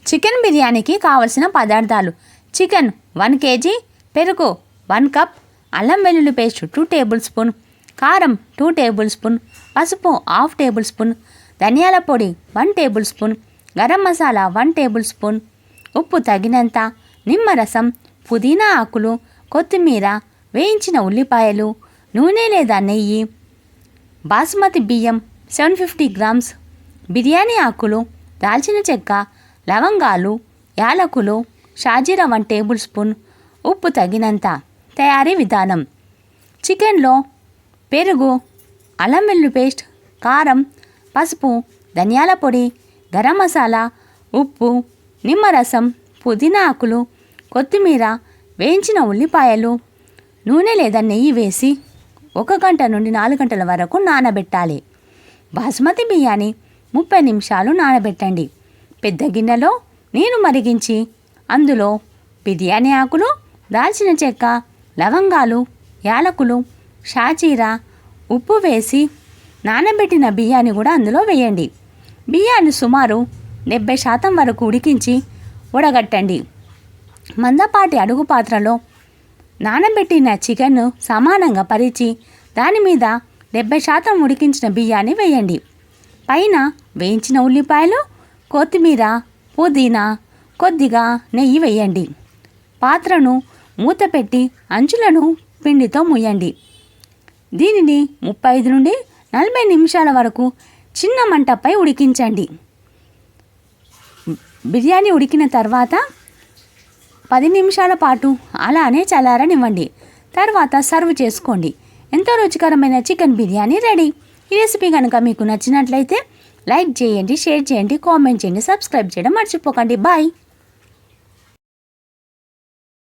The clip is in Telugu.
చికెన్ బిర్యానీకి కావలసిన పదార్థాలు: చికెన్ 1 kg, పెరుగు 1 కప్, అల్లం వెల్లుల్లి పేస్ట్ 2 టేబుల్ స్పూన్, కారం 2 టేబుల్ స్పూన్, పసుపు 1/2 టేబుల్ స్పూన్, ధనియాల పొడి 1 table spoon, garam masala 1 table spoon, ఉప్పు తగినంత, నిమ్మరసం, పుదీనా ఆకులు, కొత్తిమీర, వేయించిన ఉల్లిపాయలు, నూనె లేదా నెయ్యి, బాస్మతి బియ్యం 750 గ్రామ్స్, బిర్యానీ ఆకులు, దాల్చిన చెక్క, లవంగాలు, యాలకులు, షాజీరా 1 టేబుల్ స్పూన్, ఉప్పు తగినంత. తయారీ విధానం: చికెన్లో పెరుగు, అల్లం వెల్లుల్లి పేస్ట్, కారం, పసుపు, ధనియాల పొడి, గరం మసాలా, ఉప్పు, నిమ్మరసం, పుదీనా ఆకులు, కొత్తిమీర, వేయించిన ఉల్లిపాయలు, నూనె లేదా నెయ్యి వేసి 1 గంట నుండి 4 గంటల వరకు నానబెట్టాలి. బాస్మతి బియ్యాన్ని 30 నిమిషాలు నానబెట్టండి. పెద్ద గిన్నెలో నీరు మరిగించి అందులో బిర్యానీ ఆకులు, దాల్చిన చెక్క, లవంగాలు, యాలకులు, షాజీరా, ఉప్పు వేసి నానబెట్టిన బియ్యాన్ని కూడా అందులో వేయండి. బియ్యాన్ని సుమారు 70% వరకు ఉడికించి ఉడగట్టండి. మందపాటి అడుగు పాత్రలో నానబెట్టిన చికెన్ను సమానంగా పరిచి దాని మీద 70% ఉడికించిన బియ్యాన్ని వేయండి. పైన వేయించిన ఉల్లిపాయలు, కొత్తిమీర, పుదీనా, కొద్దిగా నెయ్యి వేయండి. పాత్రను మూత పెట్టి అంచులను పిండితో ముయ్యండి. దీనిని 35 నుండి 40 నిమిషాల వరకు చిన్న మంటపై ఉడికించండి. బిర్యానీ ఉడికిన తర్వాత 10 నిమిషాల పాటు అలానే చల్లారనివ్వండి. తర్వాత సర్వ్ చేసుకోండి. ఎంతో రుచికరమైన చికెన్ బిర్యానీ రెడీ. ఈ రెసిపీ కనుక మీకు నచ్చినట్లయితే లైక్ చేయండి, షేర్ చేయండి, కామెంట్ చేయండి, సబ్స్క్రైబ్ చేయడం మర్చిపోకండి. బాయ్.